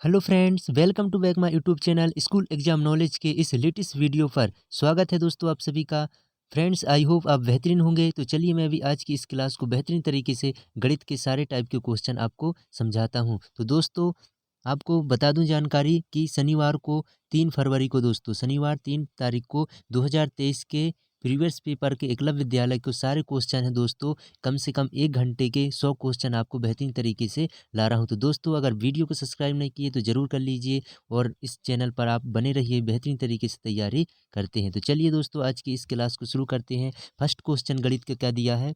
Hello friends, welcome to back my YouTube channel school exam knowledge के इस latest video पर स्वागत है दोस्तों आप सभी का। फ्रेंड्स, आई होप आप बेहतरीन होंगे। तो चलिए मैं अभी आज की इस क्लास को बेहतरीन तरीके से गणित के सारे टाइप के क्वेश्चन आपको समझाता हूं। तो दोस्तों आपको बता दूं जानकारी कि शनिवार को 3 फरवरी को दोस्तों शनिवार 3 तारीख को 2023 के प्रीवियस पेपर के एकलव्य विद्यालय के सारे क्वेश्चन हैं दोस्तों। कम से कम 1 घंटे के 100 क्वेश्चन आपको बेहतरीन तरीके से ला रहा हूं। तो दोस्तों अगर वीडियो को सब्सक्राइब नहीं किए तो ज़रूर कर लीजिए और इस चैनल पर आप बने रहिए, बेहतरीन तरीके से तैयारी करते हैं। तो चलिए दोस्तों आज की इस क्लास को शुरू करते हैं। फर्स्ट क्वेश्चन गणित का क्या दिया है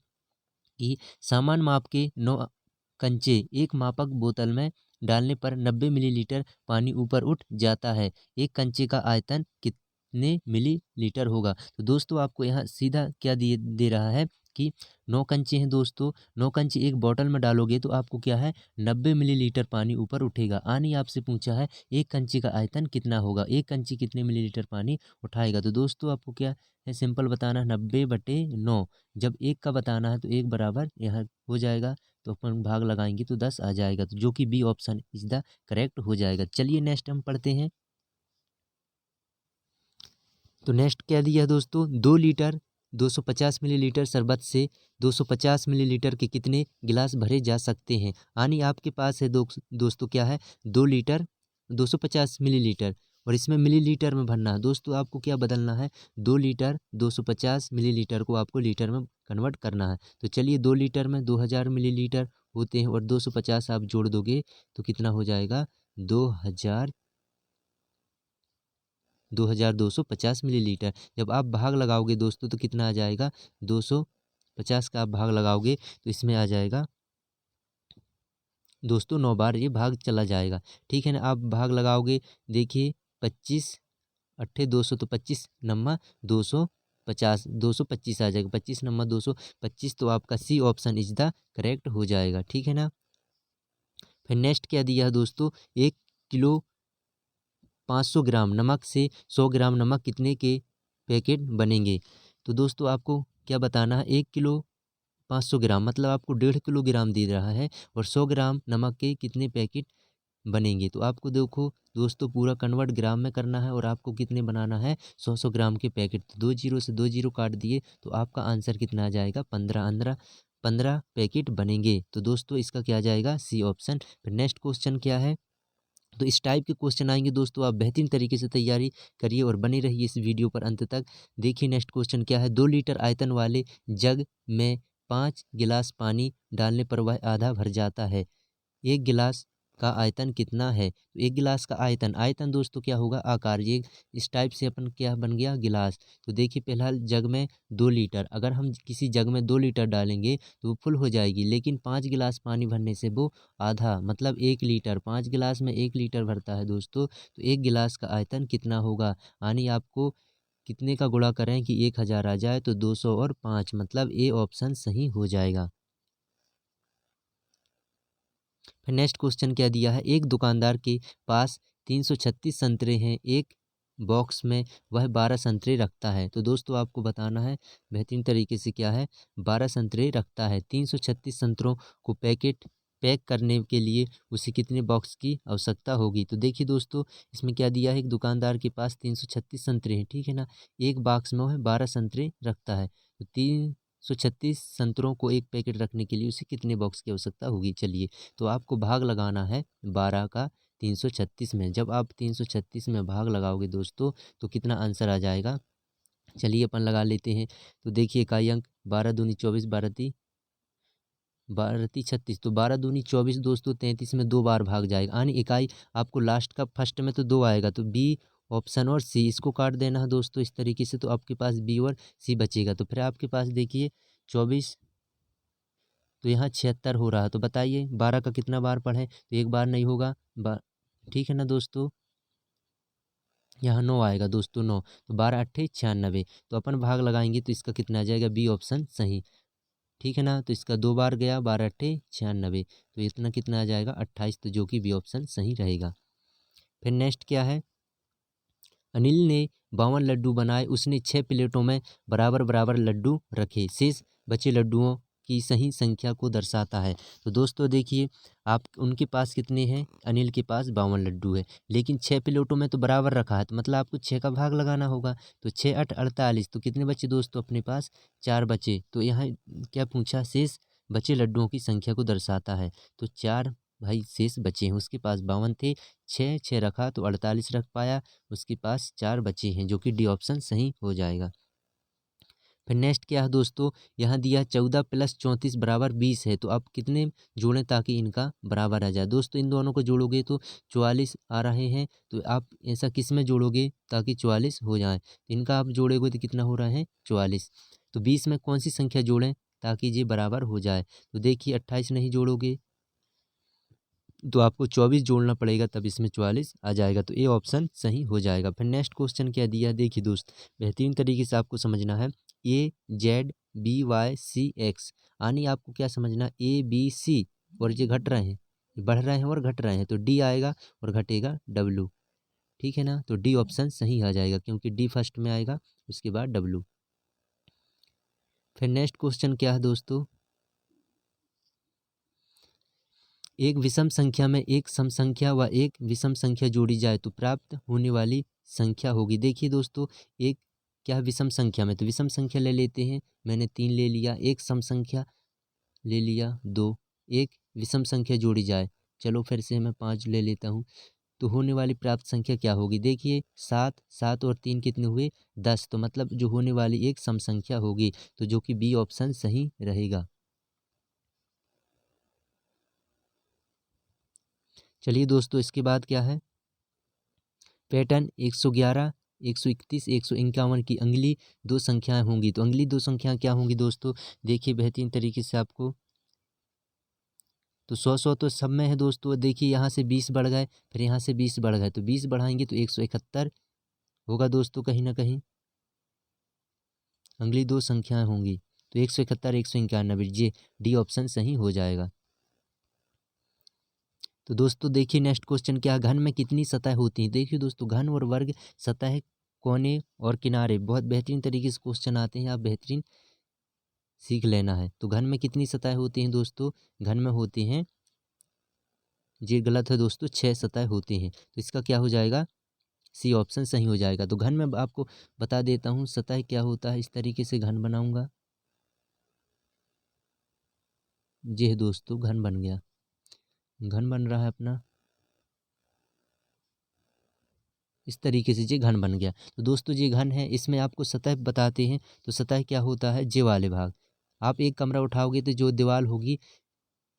कि समान माप के 9 कंचे एक मापक बोतल में डालने पर 90 मिलीलीटर पानी ऊपर उठ जाता है। एक कंचे का आयतन कितने मिलीलीटर होगा? तो दोस्तों आपको यहाँ सीधा क्या दिए दे रहा है कि 9 कंचे हैं दोस्तों। 9 कंचे एक बोतल में डालोगे तो आपको क्या है 90 मिलीलीटर पानी ऊपर उठेगा। आनी आपसे पूछा है एक कंचे का आयतन कितना होगा, एक कंचे कितने मिलीलीटर पानी उठाएगा। तो दोस्तों आपको क्या है सिंपल बताना है 90/9। जब एक का बताना है तो एक बराबर यहाँ हो जाएगा, तो अपन भाग लगाएंगे तो 10 आ जाएगा, तो जो कि B option is the correct हो जाएगा। चलिए नेक्स्ट हम पढ़ते हैं। तो नेक्स्ट क्या दिया है दोस्तों, 2 लीटर 250 मिलीलीटर शरबत से 250 मिलीलीटर के कितने गिलास भरे जा सकते हैं। यानी आपके पास है दोस्तों क्या है 2 लीटर 250 मिलीलीटर और इसमें मिलीलीटर में भरना है। दोस्तों आपको क्या बदलना है 2 लीटर 250 मिलीलीटर को आपको लीटर में कन्वर्ट करना है। तो चलिए 2 लीटर में 2000 मिलीलीटर होते हैं और 250 आप जोड़ दोगे तो कितना हो जाएगा 2250 मिलीलीटर। जब आप भाग लगाओगे दोस्तों तो कितना आ जाएगा 250 का आप भाग लगाओगे तो इसमें आ जाएगा दोस्तों 9 बार ये भाग चला जाएगा। ठीक है ना, आप भाग लगाओगे देखिए 25 अट्ठे 200 तो 25 नम्मा 250 225 आ जाएगा, 25 नम्मा 225, तो आपका C option is the correct हो जाएगा। ठीक है ना। फिर नेक्स्ट क्या दिया है दोस्तों, 1 किलो 500 ग्राम नमक से 100 ग्राम नमक कितने के पैकेट बनेंगे। तो दोस्तों आपको क्या बताना है 1 किलो 500 ग्राम मतलब आपको 1.5 किलोग्राम दे रहा है और 100 ग्राम नमक के कितने पैकेट बनेंगे। तो आपको देखो दोस्तों पूरा कन्वर्ट ग्राम में करना है और आपको कितने बनाना है 100 ग्राम के पैकेट। तो 2 जीरो से 2 जीरो काट दिए तो आपका आंसर कितना आ जाएगा 15 पैकेट बनेंगे। तो दोस्तों इसका क्या आ जाएगा सी ऑप्शन। फिर नेक्स्ट क्वेश्चन क्या है, तो इस टाइप के क्वेश्चन आएंगे दोस्तों, आप बेहतरीन तरीके से तैयारी करिए और बने रहिए इस वीडियो पर अंत तक। देखिए नेक्स्ट क्वेश्चन क्या है, 2 लीटर आयतन वाले जग में 5 गिलास पानी डालने पर वह आधा भर जाता है। एक गिलास का आयतन कितना है? तो एक गिलास का आयतन आयतन दोस्तों क्या होगा आकार। ये इस टाइप से अपन क्या बन गया गिलास। तो देखिए फिलहाल जग में 2 लीटर, अगर हम किसी जग में 2 लीटर डालेंगे तो वो फुल हो जाएगी, लेकिन 5 गिलास पानी भरने से वो आधा मतलब 1 लीटर, 5 गिलास में 1 लीटर भरता है दोस्तों। तो एक गिलास का आयतन कितना होगा, यानी आपको कितने का गुणा करें कि 1000 आ जाए, तो 200 और 5 मतलब ए ऑप्शन सही हो जाएगा। फिर नेक्स्ट क्वेश्चन क्या दिया है, एक दुकानदार के पास 336 संतरे हैं, एक बॉक्स में वह 12 संतरे रखता है। तो दोस्तों आपको बताना है बेहतरीन तरीके से क्या है 12 संतरे रखता है। 336 संतरों को पैक करने के लिए उसे कितने बॉक्स की आवश्यकता होगी। तो देखिए दोस्तों इसमें क्या दिया है, एक दुकानदार के पास 336 संतरे हैं, ठीक है ना, एक बॉक्स में वह 12 संतरे रखता है। तो 336 संतरों को एक पैकेट रखने के लिए उसे कितने बॉक्स की आवश्यकता होगी। चलिए तो आपको भाग लगाना है 12 का 336 में। जब आप 336 में भाग लगाओगे दोस्तों तो कितना आंसर आ जाएगा, चलिए अपन लगा लेते हैं। तो देखिए इकाई अंक 12 दूनी 24 12 ती 36, तो 12 दूनी 24 दोस्तों 33 में 2 बार भाग जाएगा, यानी इकाई आपको लास्ट का फर्स्ट में तो 2 आएगा, तो बी ऑप्शन और सी इसको काट देना है दोस्तों इस तरीके से, तो आपके पास बी और सी बचेगा। तो फिर आपके पास देखिए 24, तो यहाँ 76 हो रहा है। तो बताइए 12 का कितना बार पढ़ें, तो एक बार नहीं होगा ठीक है ना दोस्तों, यहाँ 9 आएगा दोस्तों 9, तो 12 अट्ठे 96, तो अपन भाग लगाएंगे तो इसका कितना आ जाएगा बी ऑप्शन सही। ठीक है ना, तो इसका 2 बार गया 12 अट्ठे 96, तो इतना कितना आ जाएगा 28, तो जो कि बी ऑप्शन सही रहेगा। फिर नेक्स्ट क्या है, अनिल ने 52 लड्डू बनाए, उसने 6 प्लेटों में बराबर बराबर लड्डू रखे, शेष बचे लड्डुओं की सही संख्या को दर्शाता है। तो दोस्तों देखिए, आप उनके पास कितने हैं, अनिल के पास 52 लड्डू है, लेकिन 6 प्लेटों में तो बराबर रखा है, तो मतलब आपको 6 का भाग लगाना होगा। तो 6 8 48, तो कितने बचे दोस्तों अपने पास, 4 बचे। तो यहाँ क्या पूछा, शेष बचे लड्डुओं की संख्या को दर्शाता है। तो 4 भाई शेष बचे हैं, उसके पास 52 थे, 6 6 रखा तो 48 रख पाया, उसके पास 4 बचे हैं, जो कि डी ऑप्शन सही हो जाएगा। फिर नेक्स्ट क्या है दोस्तों, यहाँ दिया 14 + 34 = 20 है। तो आप कितने जोड़ें ताकि इनका बराबर आ जाए। दोस्तों इन दोनों को जोड़ोगे तो 44 आ रहे हैं, तो आप ऐसा किस में जोड़ोगे ताकि 44 हो जाए। तो इनका आप जोड़ोगे तो कितना हो रहा है, 44। तो 20 में कौन सी संख्या जोड़ें ताकि ये बराबर हो जाए। तो देखिए 28 नहीं जोड़ोगे तो आपको 24 जोड़ना पड़ेगा, तब इसमें 44 आ जाएगा। तो ए ऑप्शन सही हो जाएगा। फिर नेक्स्ट क्वेश्चन क्या दिया, देखिए दोस्त बेहतरीन तरीके से आपको समझना है। AZBYCX यानी आपको क्या समझना, ABC, और ये घट रहे हैं, बढ़ रहे हैं और घट रहे हैं, तो डी आएगा और घटेगा W। ठीक है ना, तो डी ऑप्शन सही आ जाएगा, क्योंकि डी फर्स्ट में आएगा, उसके बाद W। फिर नेक्स्ट क्वेश्चन क्या है दोस्तों, एक विषम संख्या में एक सम संख्या व एक विषम संख्या जोड़ी जाए तो प्राप्त होने वाली संख्या होगी। देखिए दोस्तों, एक क्या है विषम संख्या में, तो विषम संख्या ले लेते हैं, मैंने 3 ले लिया, एक सम संख्या ले लिया 2, एक विषम संख्या जोड़ी जाए, चलो फिर से मैं 5 ले लेता हूँ, तो होने वाली प्राप्त संख्या क्या होगी। देखिए 7 7 और 3 कितने हुए, 10, तो मतलब जो होने वाली एक सम संख्या होगी, तो जो कि बी ऑप्शन सही रहेगा। चलिए दोस्तों, इसके बाद क्या है, पैटर्न 111 131 151 की अगली दो संख्याएं होंगी। तो अगली दो संख्याएं क्या होंगी दोस्तों, देखिए बेहतरीन तरीके से आपको, तो 100 तो सब में है दोस्तों। देखिए यहाँ से 20 बढ़ गए, फिर यहाँ से 20 बढ़ गए, तो 20 बढ़ाएंगे तो 171 होगा दोस्तों, कहीं ना कहीं अगली दो संख्याएं होंगी, तो 171 191, ये डी ऑप्शन सही हो जाएगा। तो दोस्तों देखिए नेक्स्ट क्वेश्चन क्या है, घन में कितनी सतह होती हैं। देखिए दोस्तों, घन और वर्ग, सतह, कोने और किनारे, बहुत बेहतरीन तरीके से क्वेश्चन आते हैं, आप बेहतरीन सीख लेना है। तो घन में कितनी सतह होती हैं दोस्तों, घन में होती हैं, ये गलत है दोस्तों, 6 सतह होती हैं, तो इसका क्या हो जाएगा, सी ऑप्शन सही हो जाएगा। तो घन में आपको बता देता हूँ सतह क्या होता है, इस तरीके से घन बनाऊंगा, ये है दोस्तों घन बन गया, घन बन रहा है अपना, इस तरीके से ये घन बन गया। तो दोस्तों ये घन है, इसमें आपको सतह बताते हैं, तो सतह क्या होता है, जे वाले भाग, आप एक कमरा उठाओगे तो जो दीवार होगी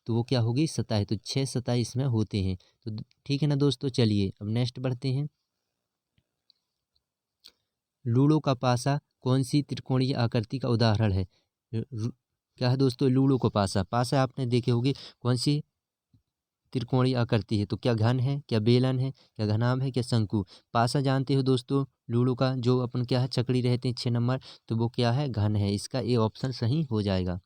तो वो क्या होगी, सतह, तो 6 सतह इसमें होते हैं। तो ठीक है ना दोस्तों, चलिए अब नेक्स्ट बढ़ते हैं। लूडो का पासा कौन सी त्रिकोणीय आकृति का उदाहरण है। क्या है दोस्तों, लूडो का पासा, पासा आपने देखे होंगे, कौन सी त्रिकोणीय आकृति है, तो क्या घन है, क्या बेलन है, क्या घनाभ है, क्या शंकु। पासा जानते हो दोस्तों, लूडो का जो अपन क्या है चकड़ी रहते हैं 6 नंबर, तो वो क्या है, घन है, इसका ए ऑप्शन सही हो जाएगा।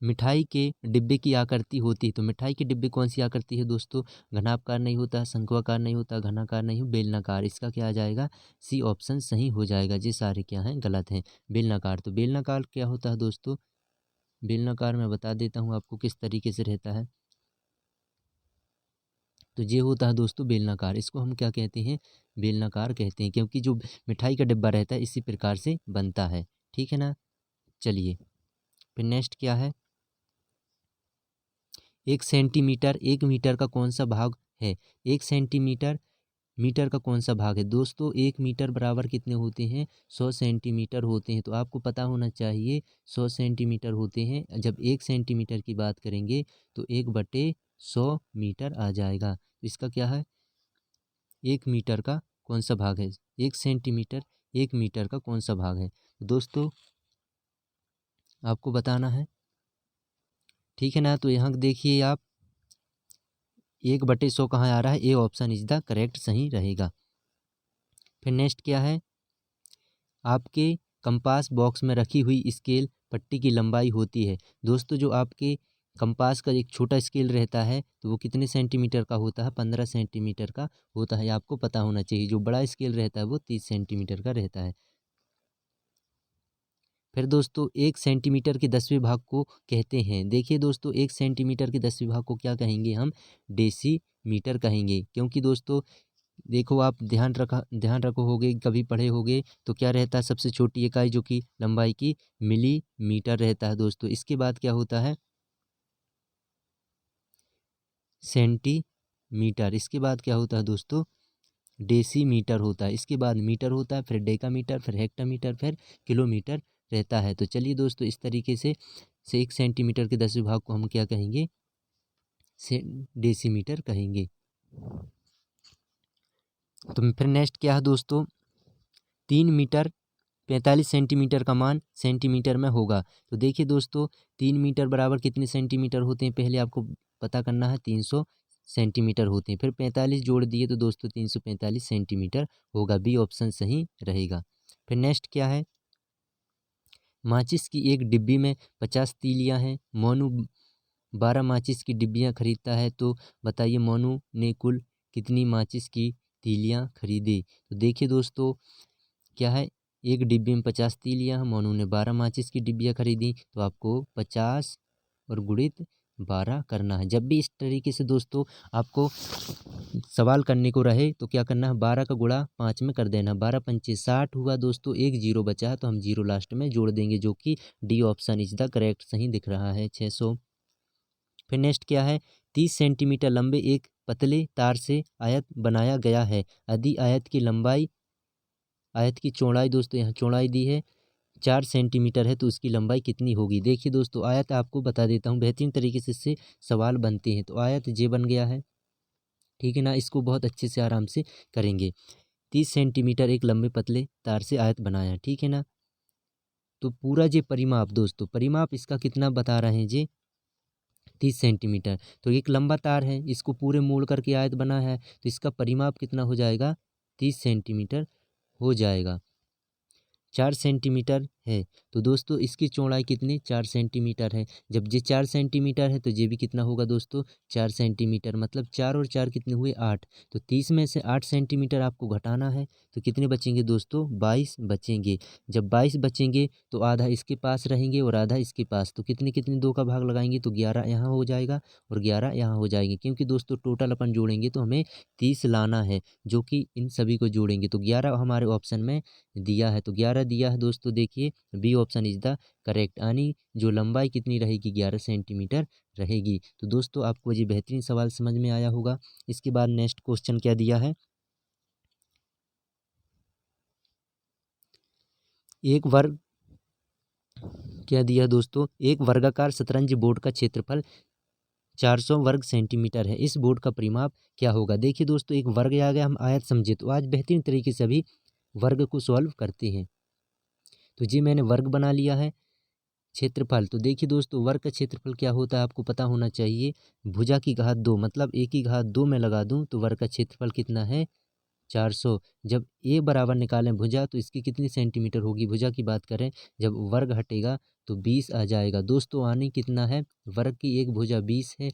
मिठाई के डिब्बे की आकृति होती है, तो मिठाई के डिब्बे कौन सी आकृति है दोस्तों, घनाभकार नहीं होता, शंक्वाकार नहीं होता, घनाकार नहीं हो, बेलनाकार, इसका क्या आ जाएगा, सी ऑप्शन सही हो जाएगा। ये सारे क्या हैं, गलत हैं। बेलनाकार, तो बेलनाकार क्या होता है दोस्तों, बेलनाकार मैं बता देता हूँ आपको किस तरीके से रहता है। तो ये होता है दोस्तों बेलनाकार, इसको हम क्या कहते हैं, बेलनाकार कहते हैं, क्योंकि जो मिठाई का डिब्बा रहता है इसी प्रकार से बनता है। ठीक है ना, चलिए फिर नेक्स्ट क्या है, 1 सेंटीमीटर 1 मीटर का कौन सा भाग है। 1 सेंटीमीटर मीटर का कौन सा भाग है दोस्तों, 1 मीटर बराबर कितने होते हैं, 100 सेंटीमीटर होते हैं। तो आपको पता होना चाहिए 100 सेंटीमीटर होते हैं, जब 1 सेंटीमीटर की बात करेंगे तो 1/100 मीटर आ जाएगा। तो इसका क्या है, 1 मीटर का कौन सा भाग है, 1 सेंटीमीटर 1 मीटर का कौन सा भाग है दोस्तों, आपको बताना है। ठीक है ना, तो यहाँ देखिए आप 1/100 कहाँ आ रहा है, A option is the correct सही रहेगा। फिर नेक्स्ट क्या है, आपके कंपास बॉक्स में रखी हुई स्केल पट्टी की लंबाई होती है। दोस्तों जो आपके कंपास का एक छोटा स्केल रहता है तो वो कितने सेंटीमीटर का होता है, 15 सेंटीमीटर का होता है, आपको पता होना चाहिए। जो बड़ा स्केल रहता है वो 30 सेंटीमीटर का रहता है। फिर दोस्तों 1 सेंटीमीटर के 10वें भाग को कहते हैं, देखिए दोस्तों 1 सेंटीमीटर के 10वें भाग को क्या कहेंगे हम, डेसीमीटर कहेंगे। क्योंकि दोस्तों देखो आप ध्यान रखो होगे, कभी पढ़े होगे तो क्या रहता है सबसे छोटी इकाई जो कि लंबाई की मिलीमीटर रहता है दोस्तों। इसके बाद क्या होता है सेंटीमीटर, इसके बाद क्या होता है दोस्तों डेसीमीटर होता है, इसके बाद मीटर होता है, फिर डेकामीटर, फिर हेक्टामीटर, फिर किलोमीटर रहता है। तो चलिए दोस्तों इस तरीके से 1 सेंटीमीटर के 10वें भाग को हम क्या कहेंगे, से डेसीमीटर कहेंगे। तो फिर नेक्स्ट क्या है दोस्तों, 3 मीटर 45 सेंटीमीटर का मान सेंटीमीटर में होगा। तो देखिए दोस्तों 3 मीटर बराबर कितने सेंटीमीटर होते हैं, पहले आपको पता करना है, 300 सेंटीमीटर होते हैं। फिर 45 जोड़ दिए तो दोस्तों 345 सेंटीमीटर होगा, बी ऑप्शन सही रहेगा। फिर नेक्स्ट क्या है, माचिस की एक डिब्बी में 50 तीलियां हैं, मोनू 12 माचिस की डिब्बियां खरीदता है, तो बताइए मोनू ने कुल कितनी माचिस की तीलियां खरीदी। तो देखिए दोस्तों क्या है, एक डिब्बी में 50 तीलियां, मोनू ने 12 माचिस की डिब्बियां खरीदी, तो आपको 50 और गुणित 12 करना है। जब भी इस तरीके से दोस्तों आपको सवाल करने को रहे तो क्या करना है, 12 का गुणा 5 में कर देना, 12 पंचे 60 हुआ दोस्तों, एक जीरो बचा है तो हम जीरो लास्ट में जोड़ देंगे, जो कि D option is the correct सही दिख रहा है 600। फिर नेक्स्ट क्या है, 30 सेंटीमीटर लंबे एक पतले तार से आयत बनाया गया है, यदि आयत की चौड़ाई दोस्तों यहाँ चौड़ाई दी है 4 सेंटीमीटर है, तो उसकी लंबाई कितनी होगी। देखिए दोस्तों आयत आपको बता देता हूँ, बेहतरीन तरीके से इससे सवाल बनते हैं। तो आयत जे बन गया है, ठीक है ना, इसको बहुत अच्छे से आराम से करेंगे। 30 सेंटीमीटर एक लंबे पतले तार से आयत बनाया, ठीक है ना। तो पूरा जे परिमाप दोस्तों, परिमाप इसका कितना बता रहे हैं जी, 30 सेंटीमीटर। तो एक लंबा तार है, इसको पूरे मोड़ करके आयत बना है, तो इसका परिमाप कितना हो जाएगा, 30 सेंटीमीटर हो जाएगा। 4 सेंटीमीटर है, तो दोस्तों इसकी चौड़ाई कितनी, 4 सेंटीमीटर है। जब ये 4 सेंटीमीटर है तो ये भी कितना होगा दोस्तों, 4 सेंटीमीटर, मतलब 4 और 4 कितने हुए 8। तो 30 में से 8 सेंटीमीटर आपको घटाना है, तो कितने बचेंगे दोस्तों, 22 बचेंगे। जब 22 बचेंगे तो आधा इसके पास रहेंगे और आधा इसके पास, तो कितने कितने दो का भाग लगाएंगे, तो 11 यहाँ हो जाएगा और 11 यहाँ हो जाएंगे। क्योंकि दोस्तों टोटल अपन जोड़ेंगे तो हमें 30 लाना है, जो कि इन सभी को जोड़ेंगे तो 11 हमारे ऑप्शन में दिया है, तो 11 दिया है दोस्तों। देखिए B option is the correct, यानी जो लंबाई कितनी रहेगी, 11 सेंटीमीटर रहेगी। तो दोस्तों आपको ये बेहतरीन सवाल समझ में आया होगा। इसके बाद नेक्स्ट क्वेश्चन क्या दिया है, एक वर्ग क्या दिया दोस्तों, एक वर्गाकार शतरंज बोर्ड का क्षेत्रफल 400 वर्ग सेंटीमीटर है, इस बोर्ड का परिमाप क्या होगा। देखिए दोस्तों एक वर्ग आ गया, हम आयत समझे, तो आज बेहतरीन तरीके से अभी वर्ग को सॉल्व करते हैं। तो जी मैंने वर्ग बना लिया है, क्षेत्रफल, तो देखिए दोस्तों वर्ग का क्षेत्रफल क्या होता है आपको पता होना चाहिए, भुजा की घात 2, मतलब एक की घात 2 में लगा दूं तो वर्ग का क्षेत्रफल कितना है, 400। जब ए बराबर निकालें भुजा तो इसकी कितनी सेंटीमीटर होगी, भुजा की बात करें, जब वर्ग हटेगा तो 20 आ जाएगा दोस्तों। आने कितना है, वर्ग की एक भुजा 20 है,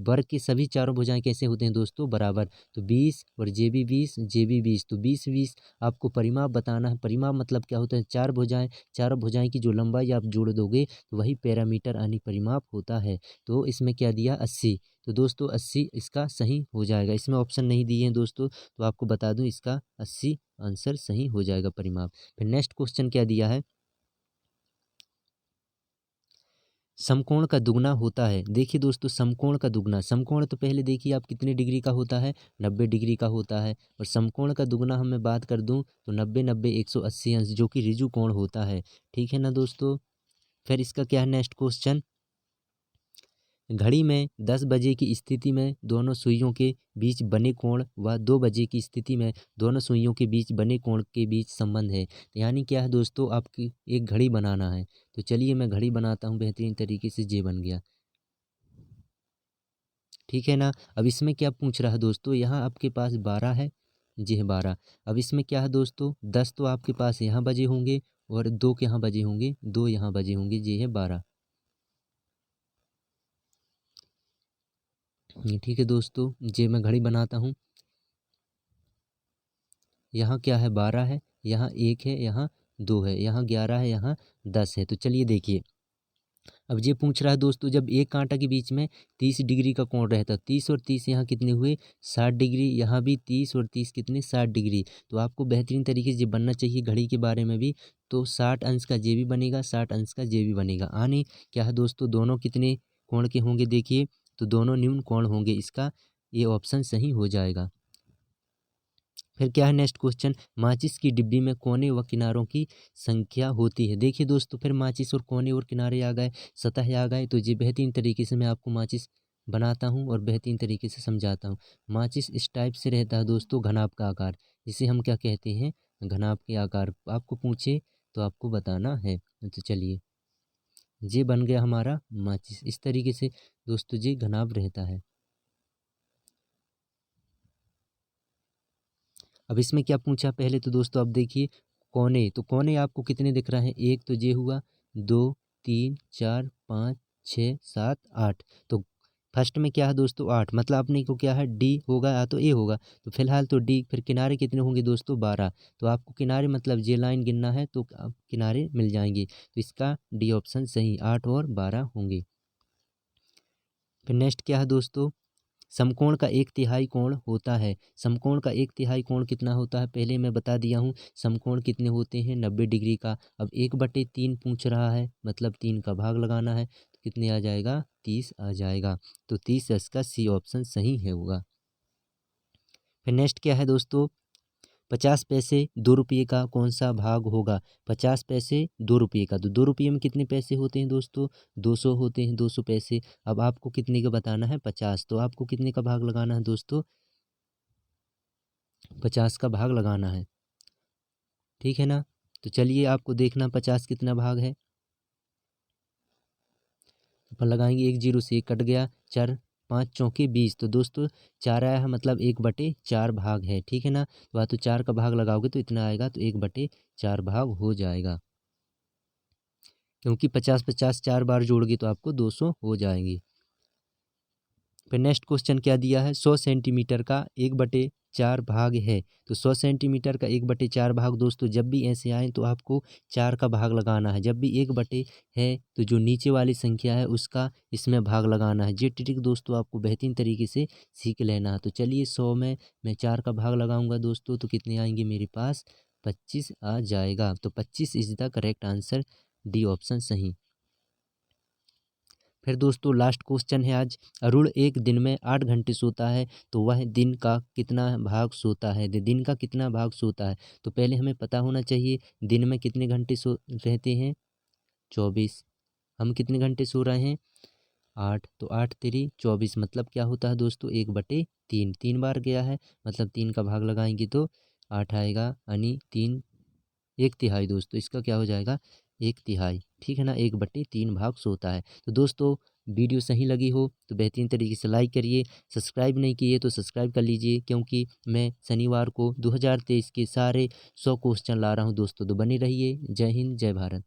वर्ग की सभी चारों भुजाएं कैसे होते हैं दोस्तों, बराबर, तो 20 और जे भी 20 जे भी 20, तो 20 20 आपको परिमाप बताना है। परिमाप मतलब क्या होता है, चार भुजाएं, चारों भुजाएं की जो लंबाई आप जोड़ दोगे तो वही पैरामीटर यानी परिमाप होता है। तो इसमें क्या दिया 80, तो दोस्तों 80 इसका सही हो जाएगा। इसमें ऑप्शन नहीं दिए हैं दोस्तों, तो आपको बता दूं इसका 80 आंसर सही हो जाएगा परिमाप। फिर नेक्स्ट क्वेश्चन क्या दिया है, समकोण का दुगना होता है। देखिए दोस्तों समकोण का दुगना, समकोण तो पहले देखिए आप कितने डिग्री का होता है, 90 डिग्री का होता है, और समकोण का दुगना हम मैं बात कर दूं तो 90 90 180 अंश, जो कि ऋजु कोण होता है, ठीक है ना दोस्तों। फिर इसका क्या है नेक्स्ट क्वेश्चन, घड़ी में 10 बजे की स्थिति में दोनों सुइयों के बीच बने कोण व 2 बजे की स्थिति में दोनों सुइयों के बीच बने कोण के बीच संबंध है। तो यानी क्या है दोस्तों, आपकी एक घड़ी बनाना है, तो चलिए मैं घड़ी बनाता हूँ बेहतरीन तरीके से, जे बन गया, ठीक है ना। अब इसमें क्या पूछ रहा है दोस्तों, यहाँ आपके पास 12 है, जी है 12। अब इसमें क्या है दोस्तों, 10 तो आपके पास यहाँ बजे होंगे और 2 के यहाँ बजे होंगे, 2 यहाँ बजे होंगे, ये है 12, ठीक है दोस्तों। जे मैं घड़ी बनाता हूँ, यहाँ क्या है 12 है, यहाँ 1 है, यहाँ 2 है, यहाँ 11 है, यहाँ 10 है। तो चलिए देखिए, अब ये पूछ रहा है दोस्तों, जब एक कांटा के बीच में 30 डिग्री का कोण रहता है, 30 और 30 यहाँ कितने हुए 60 डिग्री, यहाँ भी 30 और 30 कितने 60 डिग्री। तो आपको बेहतरीन तरीके से ये बनना चाहिए घड़ी के बारे में भी। तो 60 अंश का ये भी बनेगा, 60 अंश का ये भी बनेगा। आने क्या है दोस्तों, दोनों कितने कोण के होंगे देखिए, तो दोनों न्यून कोण होंगे। इसका ये ऑप्शन सही हो जाएगा। फिर क्या है नेक्स्ट क्वेश्चन, माचिस की डिब्बी में कोने व किनारों की संख्या होती है। देखिए दोस्तों, फिर माचिस और कोने और किनारे आ गए, सतह आ गए। तो ये बेहतरीन तरीके से मैं आपको माचिस बनाता हूँ और बेहतरीन तरीके से समझाता हूँ। माचिस इस टाइप से रहता है दोस्तों, घनाभ का आकार, जिसे हम क्या कहते हैं, घनाभ के आकार। आपको पूछे तो आपको बताना है। तो चलिए, ये बन गया हमारा माचिस। इस तरीके से दोस्तों ये घनाभ रहता है। अब इसमें क्या पूछा पहले तो दोस्तों, अब देखिए कोने, तो कोने आपको कितने दिख रहे हैं, एक तो ये हुआ, 2 3 4 5 6 7 8। तो फर्स्ट में क्या है दोस्तों 8, मतलब अपने को क्या है डी होगा या तो ए होगा। तो फिलहाल तो डी। फिर किनारे कितने होंगे दोस्तों 12। तो आपको किनारे मतलब ये लाइन गिनना है तो आप किनारे मिल जाएंगे। तो इसका डी ऑप्शन सही, 8 और 12 होंगे। फिर नेक्स्ट क्या है दोस्तों, समकोण का एक तिहाई कोण होता है। समकोण का एक तिहाई कोण कितना होता है, पहले मैं बता दिया हूँ। समकोण कितने होते हैं 90 डिग्री का। अब 1/3 पूछ रहा है, मतलब 3 का भाग लगाना है। तो कितने आ जाएगा, 30 आ जाएगा। तो 30 इसका सी ऑप्शन सही है होगा। फिर नेक्स्ट क्या है दोस्तों, 50 पैसे 2 रुपये का कौन सा भाग होगा। 50 पैसे 2 रुपये का, तो 2 रुपये में कितने पैसे होते हैं दोस्तों, 200 होते हैं, 200 पैसे। अब आपको कितने का बताना है 50, तो आपको कितने का भाग लगाना है दोस्तों, 50 का भाग लगाना है। ठीक है ना। तो चलिए आपको देखना 50 कितना भाग है। अपन लगाएंगे, 1 0 से 1 कट गया, 4 5 चौके 20। तो दोस्तों 4 आया है, मतलब 1/4 भाग है। ठीक है ना। तो वह तो 4 का भाग लगाओगे तो इतना आएगा, तो 1/4 भाग हो जाएगा, क्योंकि 50 50 4 बार जोड़ोगे तो आपको 200 हो जाएंगी। फिर नेक्स्ट क्वेश्चन क्या दिया है, 100 सेंटीमीटर का 1/4 भाग है। तो 100 सेंटीमीटर का 1/4 भाग दोस्तों जब भी ऐसे आए तो आपको 4 का भाग लगाना है। जब भी 1 है तो जो नीचे वाली संख्या है उसका इसमें भाग लगाना है। ये ट्रिक दोस्तों आपको बेहतरीन तरीके से सीख लेना है। तो चलिए 100 में मैं 4 का भाग लगाऊंगा दोस्तों, तो कितने आएंगे मेरे पास, 25 आ जाएगा। तो 25 is the correct answer, D option सही। फिर दोस्तों लास्ट क्वेश्चन है आज, अरुण एक दिन में 8 घंटे सोता है, तो वह दिन का कितना भाग सोता है। दिन का कितना भाग सोता है, तो पहले हमें पता होना चाहिए दिन में कितने घंटे सो रहते हैं, 24। हम कितने घंटे सो रहे हैं, 8। तो 8 3 24, मतलब क्या होता है दोस्तों 1/3, 3 बार गया है, मतलब 3 का भाग लगाएंगे तो 8 आएगा, यानी 3 1/3 दोस्तों, इसका क्या हो जाएगा 1/3। ठीक है ना, 1/3 भाग सोता है। तो दोस्तों वीडियो सही लगी हो तो बेहतरीन तरीके से लाइक करिए, सब्सक्राइब नहीं किए तो सब्सक्राइब कर लीजिए, क्योंकि मैं शनिवार को 2023 के सारे 100 क्वेश्चन ला रहा हूँ दोस्तों। तो बने रहिए। जय हिंद, जय भारत।